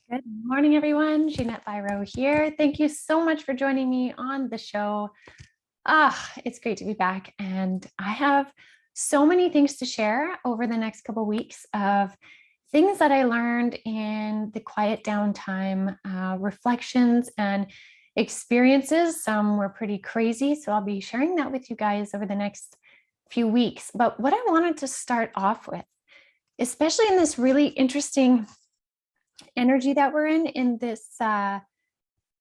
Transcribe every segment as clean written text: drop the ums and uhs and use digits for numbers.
Good morning, everyone. Ginette Biro here. Thank you so much for joining me on the show. It's great to be back. And I have so many things to share over the next couple of weeks of things that I learned in the quiet downtime, reflections and experiences. Some were pretty crazy. So I'll be sharing that with you guys over the next few weeks. But what I wanted to start off with, especially in this really interesting energy that we're in this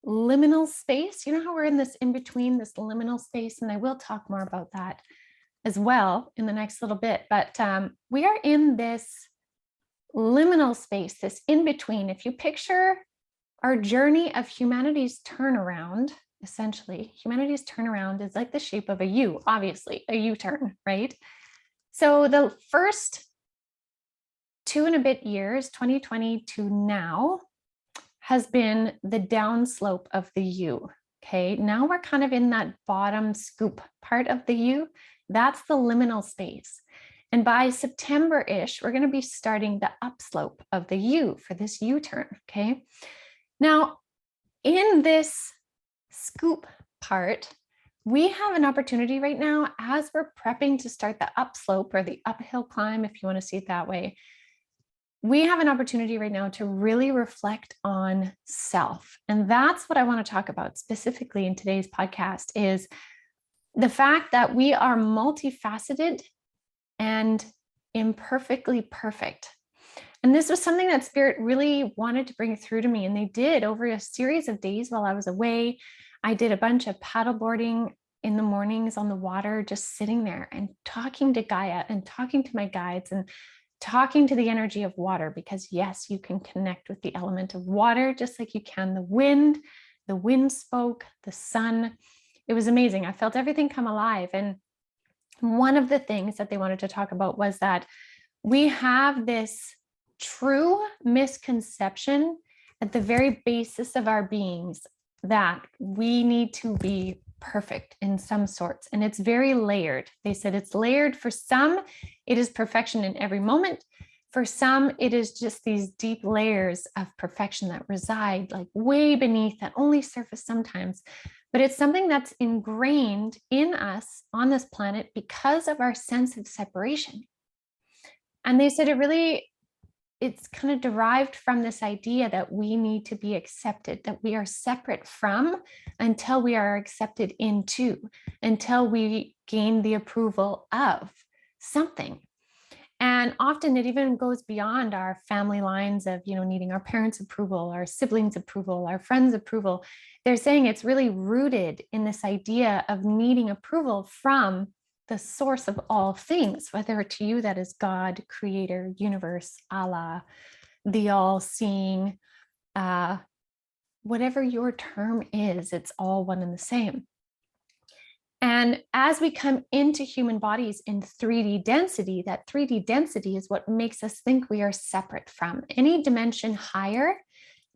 liminal space. You know how we're in this in between, this liminal space, and I will talk more about that as well in the next little bit. But we are in this liminal space, this in between. If you picture our journey of humanity's turnaround, essentially, humanity's turnaround is like the shape of a U, obviously, a U-turn, right? So the first 2 and a bit years, 2020 to now, has been the downslope of the U. Okay, now we're kind of in that bottom scoop part of the U. That's the liminal space. And by September-ish, we're going to be starting the upslope of the U for this U-turn. Okay, now in this scoop part, we have an opportunity right now as we're prepping to start the upslope or the uphill climb, if you want to see it that way. We have an opportunity right now to really reflect on self. And that's what I want to talk about specifically in today's podcast is the fact that we are multifaceted and imperfectly perfect. And this was something that Spirit really wanted to bring through to me. And they did over a series of days while I was away. I did a bunch of paddleboarding in the mornings on the water, just sitting there and talking to Gaia and talking to my guides and talking to the energy of water, because yes, you can connect with the element of water, just like you can the wind spoke, the sun. It was amazing. I felt everything come alive. And one of the things that they wanted to talk about was that we have this true misconception at the very basis of our beings that we need to be perfect in some sorts. And it's very layered. They said it's layered. For some, it is perfection in every moment. For some, it is just these deep layers of perfection that reside like way beneath that only surface sometimes. But it's something that's ingrained in us on this planet because of our sense of separation. And they said it's kind of derived from this idea that we need to be accepted, that we are separate from until we are accepted into, until we gain the approval of something. And often it even goes beyond our family lines of, needing our parents' approval, our siblings' approval, our friends' approval. They're saying it's really rooted in this idea of needing approval from the source of all things, whether to you that is God, creator, universe, Allah, the all-seeing, whatever your term is, it's all one and the same. And as we come into human bodies in 3D density, that 3D density is what makes us think we are separate from any dimension higher.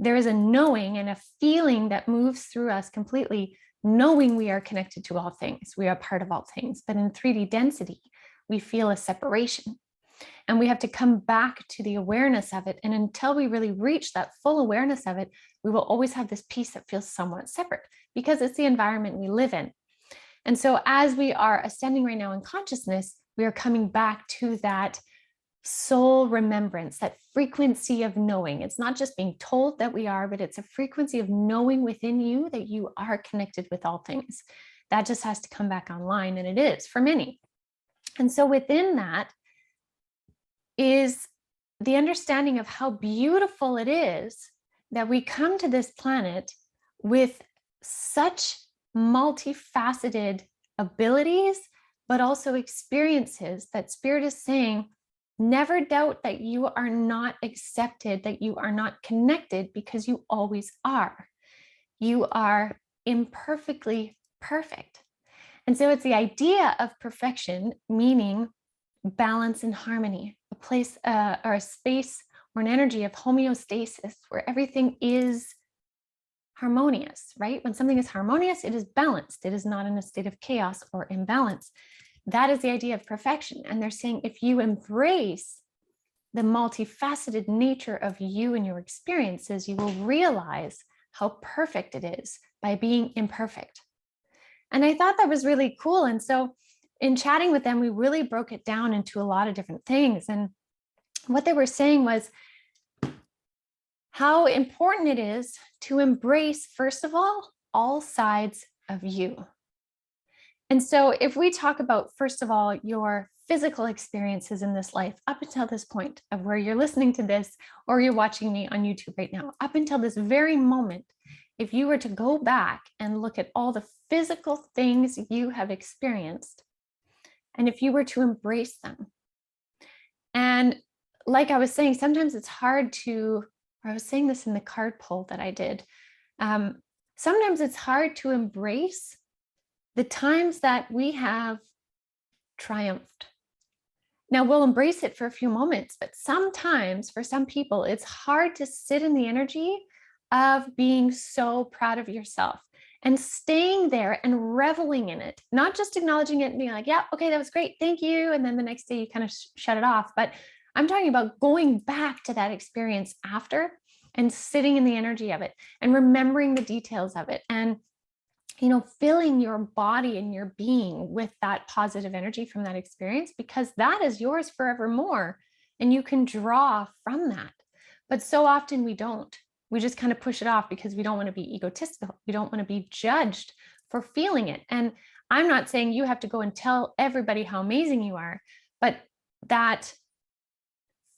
There is a knowing and a feeling that moves through us completely, knowing we are connected to all things. We are part of all things. But in 3D density, we feel a separation. And we have to come back to the awareness of it. And until we really reach that full awareness of it, we will always have this piece that feels somewhat separate because it's the environment we live in. And so as we are ascending right now in consciousness, we are coming back to that soul remembrance, that frequency of knowing. It's not just being told that we are, but it's a frequency of knowing within you that you are connected with all things. That just has to come back online, and it is for many. And so within that is the understanding of how beautiful it is that we come to this planet with such multifaceted abilities, but also experiences that Spirit is saying, never doubt that you are not accepted, that you are not connected, because you always are. You are imperfectly perfect. And so it's the idea of perfection, meaning balance and harmony, a place or a space or an energy of homeostasis where everything is harmonious, right? When something is harmonious, it is balanced. It is not in a state of chaos or imbalance. That is the idea of perfection. And they're saying if you embrace the multifaceted nature of you and your experiences, you will realize how perfect it is by being imperfect. And I thought that was really cool. And so in chatting with them, we really broke it down into a lot of different things. And what they were saying was how important it is to embrace, first of all sides of you. And so if we talk about, first of all, your physical experiences in this life, up until this point of where you're listening to this, or you're watching me on YouTube right now, up until this very moment, if you were to go back and look at all the physical things you have experienced, and if you were to embrace them, and like I was saying, sometimes it's hard to, or I was saying this in the card pull that I did, sometimes it's hard to embrace the times that we have triumphed. Now we'll embrace it for a few moments, but sometimes for some people, it's hard to sit in the energy of being so proud of yourself and staying there and reveling in it, not just acknowledging it and being like, yeah, okay, that was great. Thank you. And then the next day you kind of shut it off. But I'm talking about going back to that experience after and sitting in the energy of it and remembering the details of it. And filling your body and your being with that positive energy from that experience, because that is yours forevermore. And you can draw from that. But so often we don't. We just kind of push it off because we don't want to be egotistical. We don't want to be judged for feeling it. And I'm not saying you have to go and tell everybody how amazing you are, but that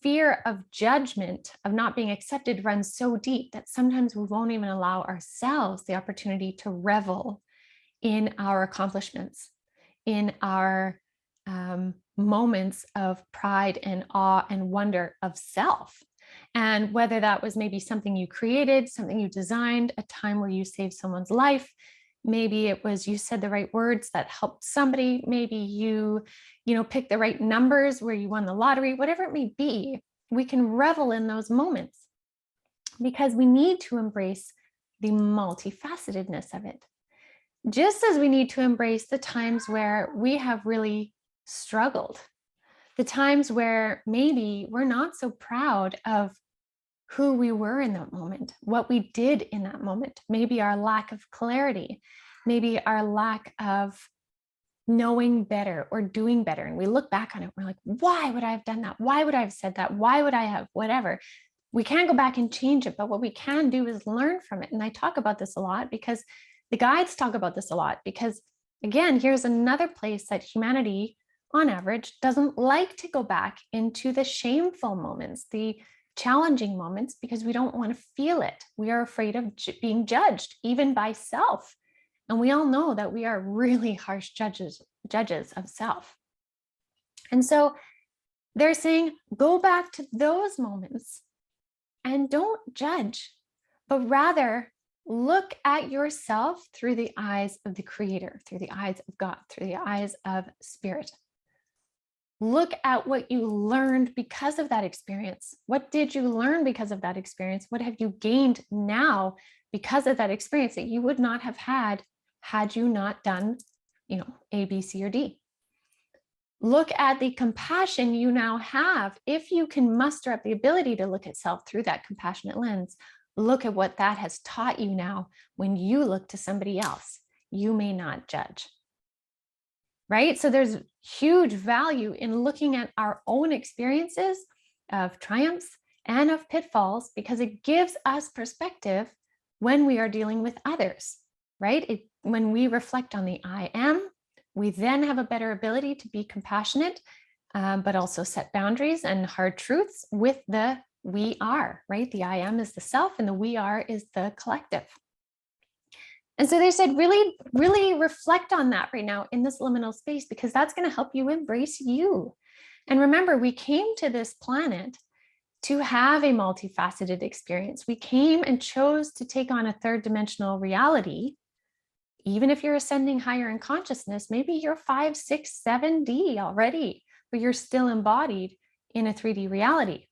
fear of judgment, of not being accepted, runs so deep that sometimes we won't even allow ourselves the opportunity to revel in our accomplishments, in our moments of pride and awe and wonder of self. And whether that was maybe something you created, something you designed, a time where you saved someone's life, maybe it was you said the right words that helped somebody, maybe you picked the right numbers where you won the lottery, whatever it may be, we can revel in those moments because we need to embrace the multifacetedness of it. Just as we need to embrace the times where we have really struggled, the times where maybe we're not so proud of who we were in that moment, what we did in that moment, maybe our lack of clarity, maybe our lack of knowing better or doing better. And we look back on it, we're like, why would I have done that? Why would I have said that? Why would I have whatever? We can't go back and change it, but what we can do is learn from it. And I talk about this a lot because the guides talk about this a lot, because again, here's another place that humanity on average doesn't like to go back into the shameful moments, the challenging moments, because we don't want to feel it. We are afraid of being judged, even by self. And we all know that we are really harsh judges of self. And so they're saying, go back to those moments and don't judge, but rather look at yourself through the eyes of the Creator, through the eyes of God, through the eyes of Spirit. Look at what you learned because of that experience. What did you learn because of that experience? What have you gained now because of that experience that you would not have had you not done, A, B, C, or D? Look at the compassion you now have. If you can muster up the ability to look at self through that compassionate lens, look at what that has taught you now when you look to somebody else. You may not judge. Right? So there's huge value in looking at our own experiences of triumphs and of pitfalls, because it gives us perspective when we are dealing with others, right? When we reflect on the I am, we then have a better ability to be compassionate, but also set boundaries and hard truths with the we are, right? The I am is the self and the we are is the collective. And so they said, really, really reflect on that right now in this liminal space, because that's going to help you embrace you. And remember, we came to this planet to have a multifaceted experience. We came and chose to take on a third dimensional reality. Even if you're ascending higher in consciousness, maybe you're 5, 6, 7D already, but you're still embodied in a 3D reality.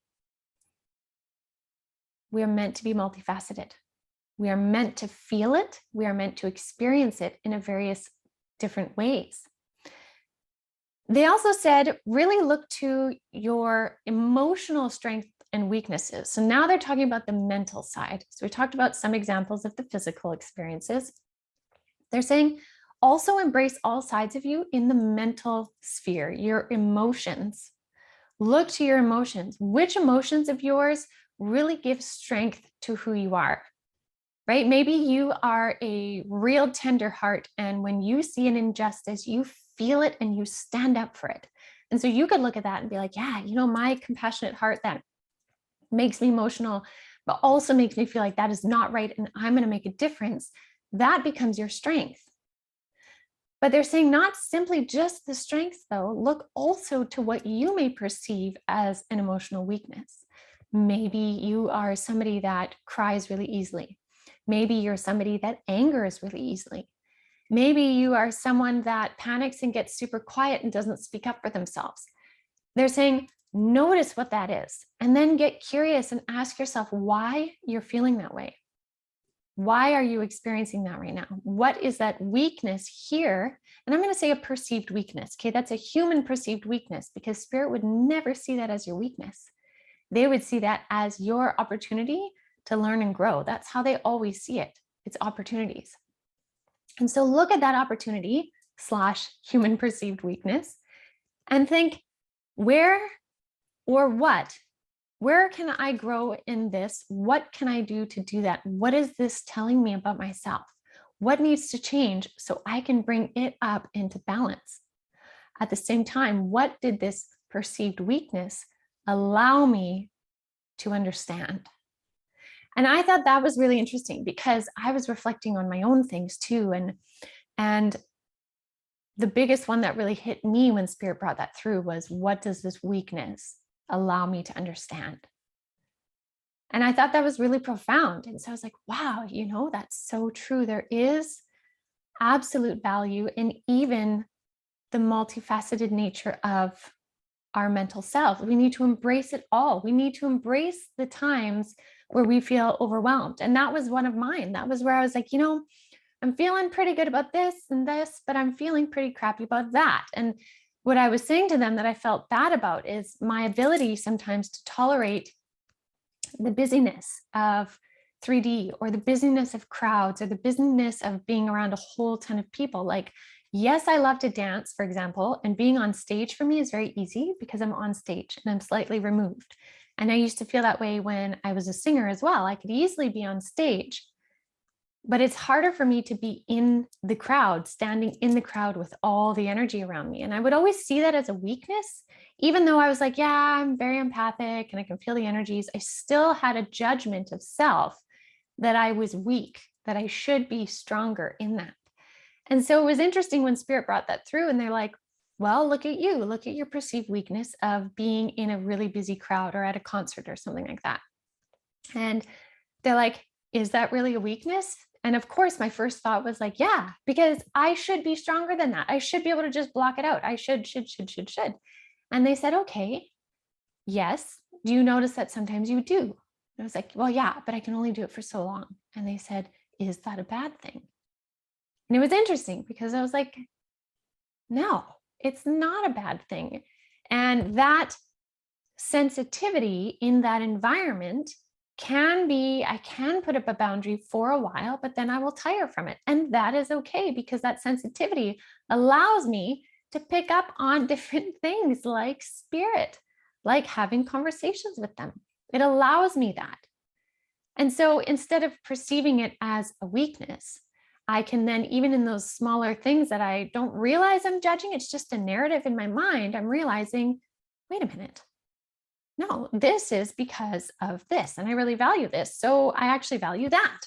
We are meant to be multifaceted. We are meant to feel it. We are meant to experience it in a various different ways. They also said, really look to your emotional strength and weaknesses. So now they're talking about the mental side. So we talked about some examples of the physical experiences. They're saying also embrace all sides of you in the mental sphere, your emotions. Look to your emotions. Which emotions of yours really give strength to who you are, right? Maybe you are a real tender heart, and when you see an injustice, you feel it and you stand up for it. And so you could look at that and be like, yeah, my compassionate heart that makes me emotional, but also makes me feel like that is not right, and I'm going to make a difference. That becomes your strength. But they're saying not simply just the strengths, though. Look also to what you may perceive as an emotional weakness. Maybe you are somebody that cries really easily. Maybe you're somebody that angers really easily. Maybe you are someone that panics and gets super quiet and doesn't speak up for themselves. They're saying, notice what that is, and then get curious and ask yourself why you're feeling that way. Why are you experiencing that right now? What is that weakness here? And I'm going to say a perceived weakness. Okay, that's a human perceived weakness, because spirit would never see that as your weakness. They would see that as your opportunity to learn and grow. That's how they always see it. It's opportunities. And so look at that opportunity / human perceived weakness and think, where or what? Where can I grow in this? What can I do to do that? What is this telling me about myself? What needs to change so I can bring it up into balance? At the same time, what did this perceived weakness allow me to understand? And I thought that was really interesting, because I was reflecting on my own things too. And the biggest one that really hit me when Spirit brought that through was, what does this weakness allow me to understand? And I thought that was really profound. And so I was like, wow, that's so true. There is absolute value in even the multifaceted nature of our mental self. We need to embrace it all. We need to embrace the times where we feel overwhelmed. And that was one of mine. That was where I was like, I'm feeling pretty good about this and this, but I'm feeling pretty crappy about that. And what I was saying to them that I felt bad about is my ability sometimes to tolerate the busyness of 3D, or the busyness of crowds, or the busyness of being around a whole ton of people. Like, yes, I love to dance, for example, and being on stage for me is very easy because I'm on stage and I'm slightly removed. And I used to feel that way when I was a singer as well. I could easily be on stage, but it's harder for me to be in the crowd, standing in the crowd with all the energy around me. And I would always see that as a weakness, even though I was like, yeah, I'm very empathic and I can feel the energies. I still had a judgment of self that I was weak, that I should be stronger in that. And so it was interesting when Spirit brought that through, and they're like, well, look at you, look at your perceived weakness of being in a really busy crowd or at a concert or something like that. And they're like, is that really a weakness? And of course, my first thought was like, yeah, because I should be stronger than that. I should be able to just block it out. I should. And they said, okay, yes. Do you notice that sometimes you do? And I was like, well, yeah, but I can only do it for so long. And they said, is that a bad thing? And it was interesting because I was like, no, it's not a bad thing. And that sensitivity in that environment can be, I can put up a boundary for a while, but then I will tire from it. And that is okay, because that sensitivity allows me to pick up on different things like spirit, like having conversations with them. It allows me that. And so instead of perceiving it as a weakness, I can then, even in those smaller things that I don't realize I'm judging, it's just a narrative in my mind, I'm realizing, wait a minute. No, this is because of this, and I really value this. So I actually value that,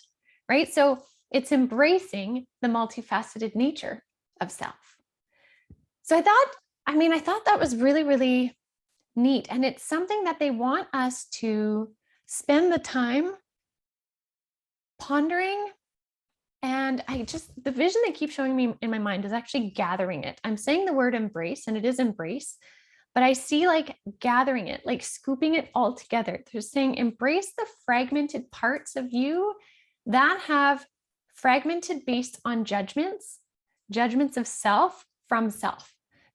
right? So it's embracing the multifaceted nature of self. So I thought that was really, really neat. And it's something that they want us to spend the time pondering. And the vision they keep showing me in my mind is actually gathering it. I'm saying the word embrace, and it is embrace, but I see like gathering it, like scooping it all together. They're saying embrace the fragmented parts of you that have fragmented based on judgments of self from self.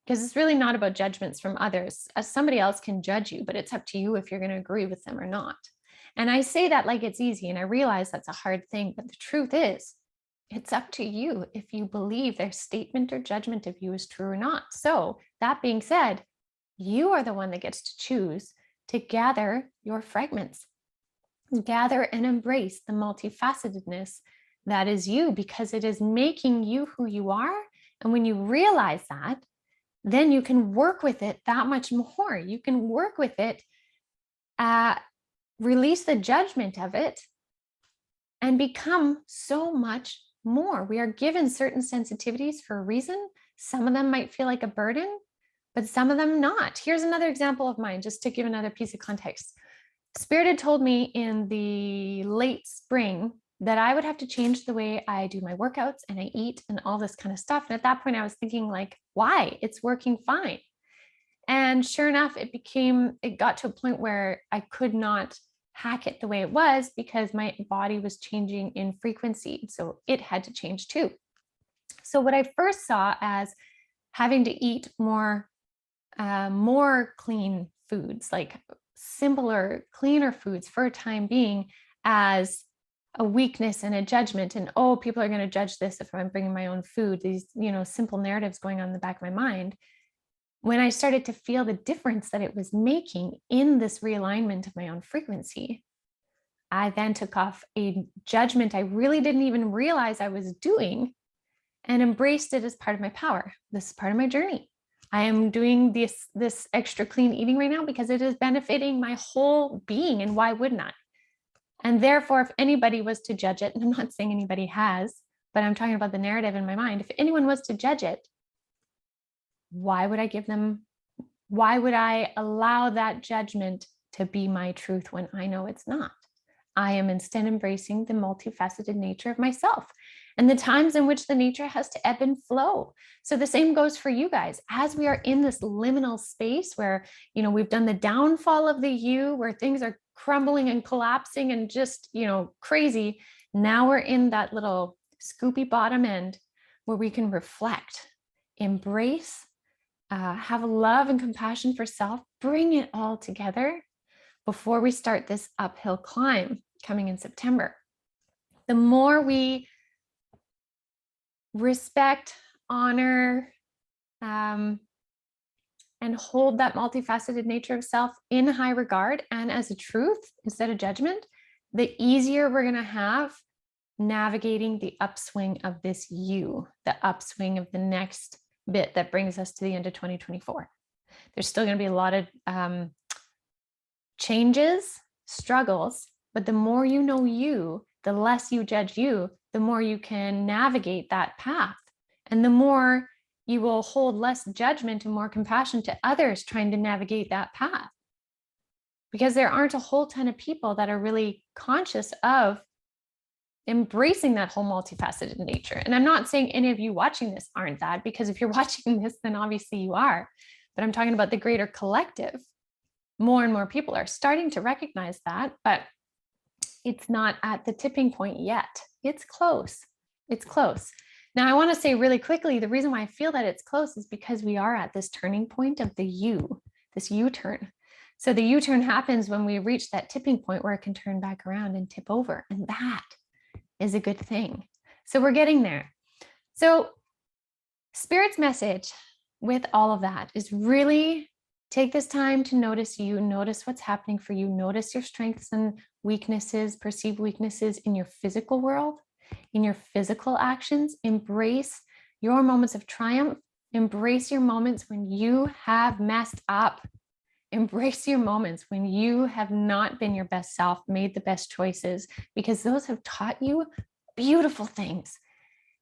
because it's really not about judgments from others. As somebody else can judge you, but it's up to you if you're going to agree with them or not. And I say that like it's easy, and I realize that's a hard thing, but the truth is, it's up to you if you believe their statement or judgment of you is true or not. So that being said, you are the one that gets to choose to gather your fragments, gather and embrace the multifacetedness that is you, because it is making you who you are. And when you realize that, then you can work with it that much more. You can work with it, release the judgment of it, and become so much more. We are given certain sensitivities for a reason. Some of them might feel like a burden, but some of them not. Here's another example of mine, just to give another piece of context. Spirit had told me in the late spring that I would have to change the way I do my workouts and I eat and all this kind of stuff. And at that point I was thinking like, why? It's working fine. And sure enough, it got to a point where I could not hack it the way it was because my body was changing in frequency. So it had to change too. So what I first saw as having to eat more clean foods, like simpler, cleaner foods for a time being, as a weakness and a judgment. And, oh, people are going to judge this if I'm bringing my own food. These, simple narratives going on in the back of my mind. When I started to feel the difference that it was making in this realignment of my own frequency, I then took off a judgment I really didn't even realize I was doing and embraced it as part of my power. This is part of my journey. I am doing this extra clean eating right now because it is benefiting my whole being, and why wouldn't I? And therefore, if anybody was to judge it, and I'm not saying anybody has, but I'm talking about the narrative in my mind, if anyone was to judge it, why would I allow that judgment to be my truth when I know it's not? I am instead embracing the multifaceted nature of myself and the times in which the nature has to ebb and flow. So the same goes for you guys. As we are in this liminal space where, we've done the downfall of the you, where things are crumbling and collapsing and just, crazy. Now we're in that little scoopy bottom end where we can reflect, embrace, have love and compassion for self, bring it all together before we start this uphill climb coming in September. The more we respect, honor, and hold that multifaceted nature of self in high regard and as a truth instead of judgment, the easier we're going to have navigating the upswing of this the upswing of the next bit that brings us to the end of 2024. There's still going to be a lot of changes, struggles, but the more you know you, the less you judge you, the more you can navigate that path. And the more you will hold less judgment and more compassion to others trying to navigate that path. Because there aren't a whole ton of people that are really conscious of embracing that whole multifaceted nature. And I'm not saying any of you watching this aren't that, because if you're watching this, then obviously you are. But I'm talking about the greater collective. More and more people are starting to recognize that, but it's not at the tipping point yet. It's close. It's close. Now, I want to say really quickly, the reason why I feel that it's close is because we are at this turning point of this U-turn. So the U-turn happens when we reach that tipping point where it can turn back around and tip over. And that is a good thing. So we're getting there. So Spirit's message with all of that is really take this time to notice you, notice what's happening for you, notice your strengths and weaknesses, perceived weaknesses in your physical world, in your physical actions. Embrace your moments of triumph. Embrace your moments when you have messed up. Embrace your moments when you have not been your best self, made the best choices, because those have taught you beautiful things.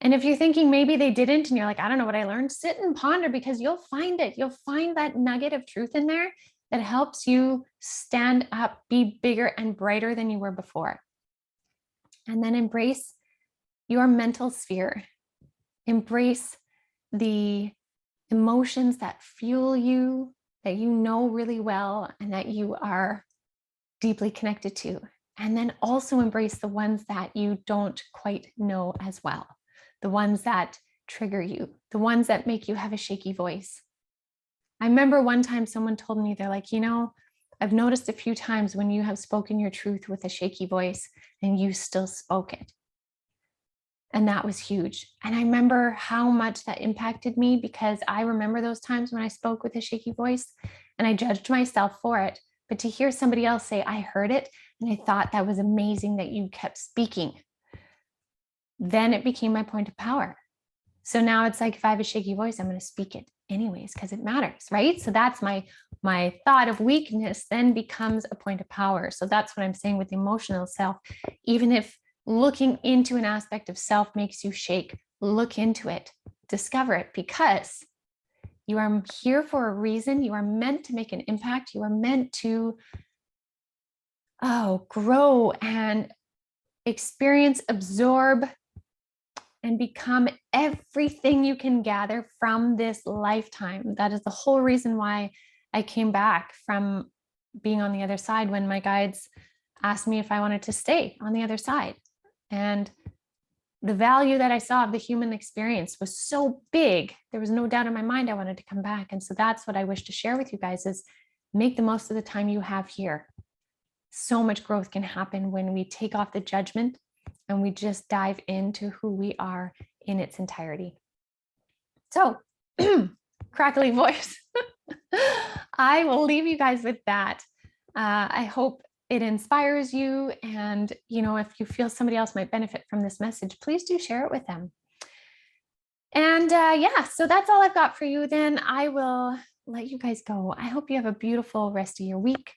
And if you're thinking maybe they didn't, and you're like, I don't know what I learned, sit and ponder, because you'll find it. You'll find that nugget of truth in there that helps you stand up, be bigger and brighter than you were before. And then embrace your mental sphere. Embrace the emotions that fuel you, that you know really well, and that you are deeply connected to. And then also embrace the ones that you don't quite know as well. The ones that trigger you, the ones that make you have a shaky voice. I remember one time someone told me, they're like, I've noticed a few times when you have spoken your truth with a shaky voice and you still spoke it. And that was huge. And I remember how much that impacted me, because I remember those times when I spoke with a shaky voice and I judged myself for it. But to hear somebody else say, I heard it and I thought that was amazing that you kept speaking, then it became my point of power. So now it's like, if I have a shaky voice, I'm going to speak it anyways, because it matters, right? So that's my thought of weakness then becomes a point of power. So that's what I'm saying with the emotional self. Even if looking into an aspect of self makes you shake, look into it, discover it, because you are here for a reason. You are meant to make an impact. You are meant to grow and experience, absorb, and become everything you can gather from this lifetime. That is the whole reason why I came back from being on the other side, when my guides asked me if I wanted to stay on the other side. And the value that I saw of the human experience was so big. There was no doubt in my mind I wanted to come back. And so that's what I wish to share with you guys, is make the most of the time you have here. So much growth can happen when we take off the judgment and we just dive into who we are in its entirety. So, crackly voice. I will leave you guys with that. I hope it inspires you. And, if you feel somebody else might benefit from this message, please do share it with them. And so that's all I've got for you. Then I will let you guys go. I hope you have a beautiful rest of your week.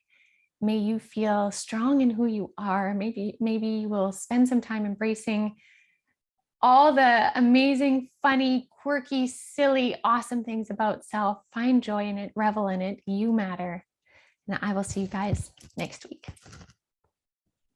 May you feel strong in who you are. Maybe you will spend some time embracing all the amazing, funny, quirky, silly, awesome things about self. Find joy in it, revel in it. You matter. And I will see you guys next week.